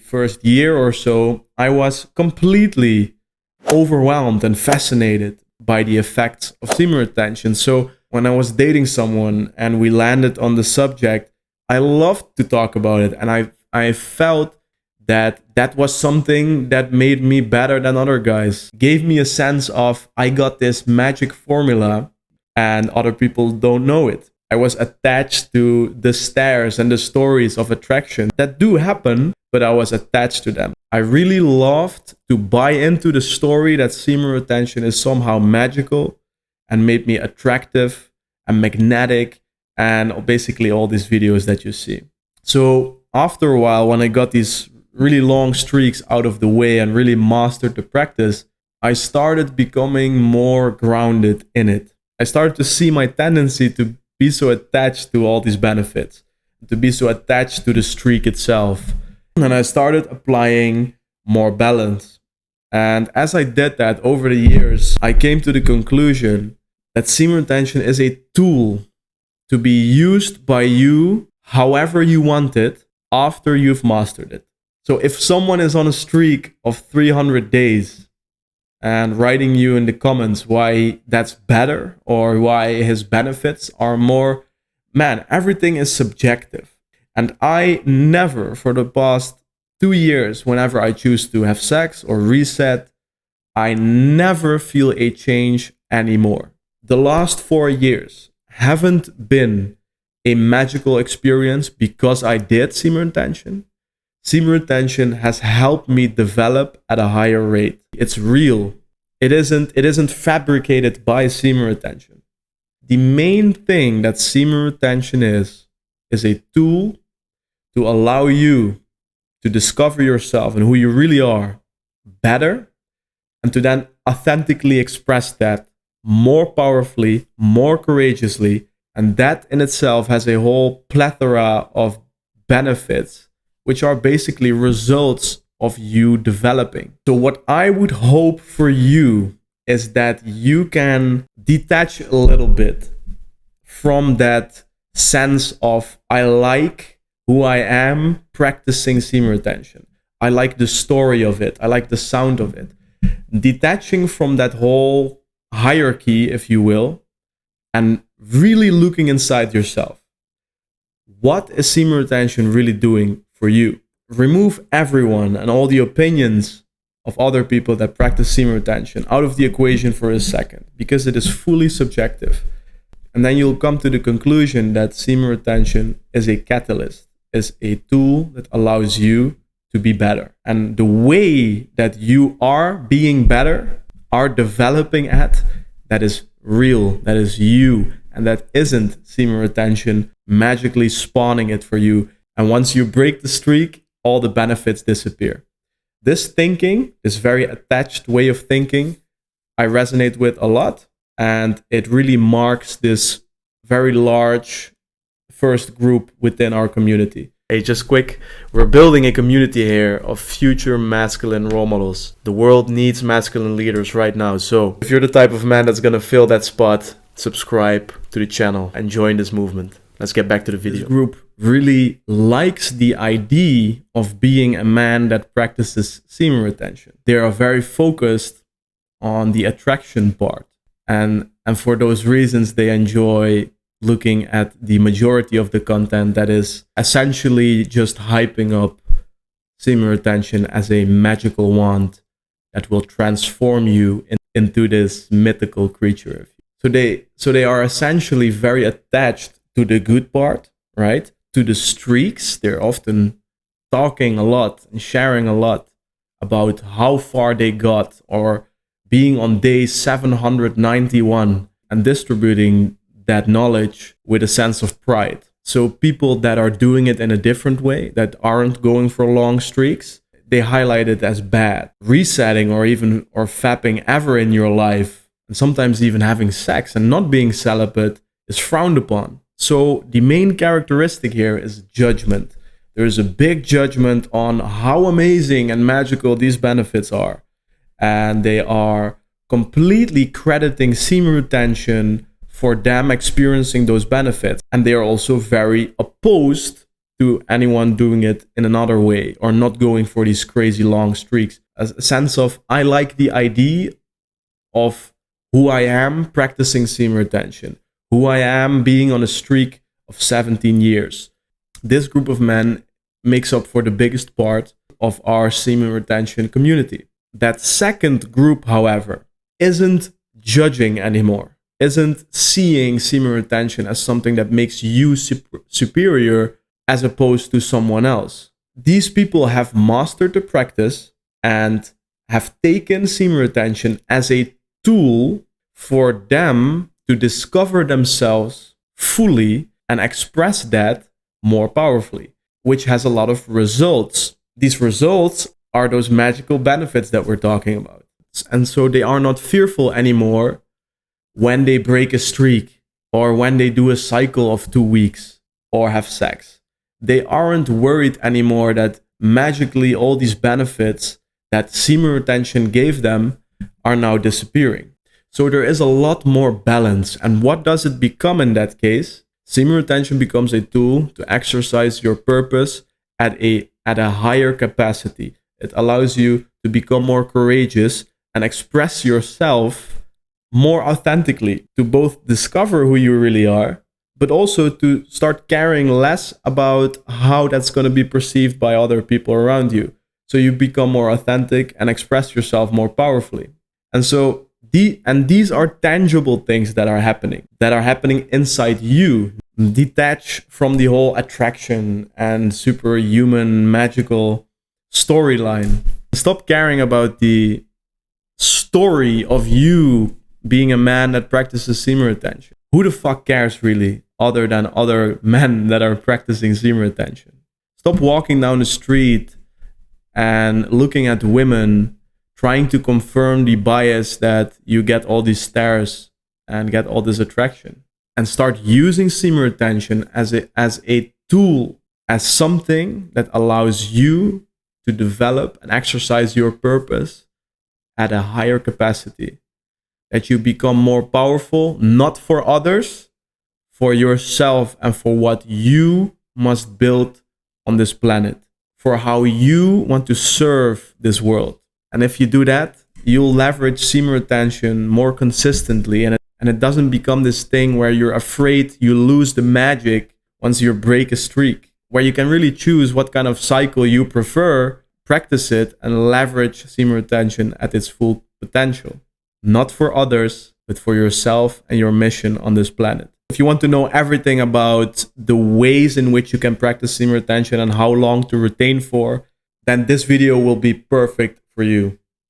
first year or so, I was completely overwhelmed and fascinated by the effects of semen retention. So when I was dating someone and we landed on the subject, I loved to talk about it. And I felt that that was something that made me better than other guys. Gave me a sense of, I got this magic formula and other people don't know it. I was attached to the stares and the stories of attraction that do happen, but I was attached to them. I really loved to buy into the story that semen retention is somehow magical and made me attractive and magnetic and basically all these videos that you see. So after a while, when I got these really long streaks out of the way and really mastered the practice, I started becoming more grounded in it. I started to see my tendency to be so attached to all these benefits, to be so attached to the streak itself. And I started applying more balance. And as I did that over the years, I came to the conclusion that semen retention is a tool to be used by you however you want it after you've mastered it. So if someone is on a streak of 300 days and writing you in the comments why that's better or why his benefits are more, man, everything is subjective. And I never, for the past 2 years, whenever I choose to have sex or reset, I never feel a change anymore. The last 4 years haven't been a magical experience because I did semen retention. Semen retention has helped me develop at a higher rate. It's real. It isn't fabricated by semen retention. The main thing that semen retention is a tool to allow you to discover yourself and who you really are better, and to then authentically express that more powerfully, more courageously. And that in itself has a whole plethora of benefits, which are basically results of you developing. So what I would hope for you is that you can detach a little bit from that sense of, I like who I am practicing semen retention. I like the story of it. I like the sound of it. Detaching from that whole hierarchy, if you will, and really looking inside yourself. What is semen retention really doing for you? Remove everyone and all the opinions of other people that practice semen retention out of the equation for a second, because it is fully subjective. And then you'll come to the conclusion that semen retention is a catalyst, is a tool that allows you to be better. And the way that you are being better, are developing at, that is real, that is you, and that isn't semen retention magically spawning it for you. And once you break the streak, all the benefits disappear. This thinking, this very attached way of thinking, I resonate with a lot, and it really marks this very large first group within our community. Hey, just quick, we're building a community here of future masculine role models. The world needs masculine leaders right now. So if you're the type of man that's gonna fill that spot, subscribe to the channel and join this movement. Let's get back to the video. This group really likes the idea of being a man that practices semen retention. They are very focused on the attraction part. And for those reasons, they enjoy looking at the majority of the content that is essentially just hyping up semen retention as a magical wand that will transform you into this mythical creature. So they are essentially very attached to the good part, right? To the streaks. They're often talking a lot and sharing a lot about how far they got, or being on day 791 and distributing that knowledge with a sense of pride. So people that are doing it in a different way, that aren't going for long streaks, they highlight it as bad. Resetting or fapping ever in your life, and sometimes even having sex and not being celibate, is frowned upon. So the main characteristic here is judgment. There is a big judgment on how amazing and magical these benefits are. And they are completely crediting semen retention for them experiencing those benefits. And they are also very opposed to anyone doing it in another way or not going for these crazy long streaks. A sense of, I like the idea of who I am practicing semen retention, who I am being on a streak of 17 years. This group of men makes up for the biggest part of our semen retention community. That second group, however, isn't judging anymore, isn't seeing semen retention as something that makes you superior as opposed to someone else. These people have mastered the practice and have taken semen retention as a tool for them to discover themselves fully and express that more powerfully, which has a lot of results. These results are those magical benefits that we're talking about. And so they are not fearful anymore when they break a streak or when they do a cycle of 2 weeks or have sex. They aren't worried anymore that magically all these benefits that semen retention gave them are now disappearing. So there is a lot more balance. And what does it become in that case? Semen retention becomes a tool to exercise your purpose at a higher capacity. It allows you to become more courageous and express yourself more authentically, to both discover who you really are, but also to start caring less about how that's going to be perceived by other people around you. So you become more authentic and express yourself more powerfully. And so these are tangible things that are happening inside you. Detach from the whole attraction and superhuman magical storyline. Stop caring about the story of you being a man that practices semen retention. Who the fuck cares really, other than other men that are practicing semen retention? Stop walking down the street and looking at women trying to confirm the bias that you get all these stares and get all this attraction. And start using semen retention as a tool, as something that allows you to develop and exercise your purpose at a higher capacity. That you become more powerful, not for others, for yourself and for what you must build on this planet, for how you want to serve this world. And if you do that, you'll leverage semen retention more consistently, and it doesn't become this thing where you're afraid you lose the magic once you break a streak, where you can really choose what kind of cycle you prefer, practice it, and leverage semen retention at its full potential. Not for others, but for yourself and your mission on this planet. If you want to know everything about the ways in which you can practice semen retention and how long to retain for, then this video will be perfect for you.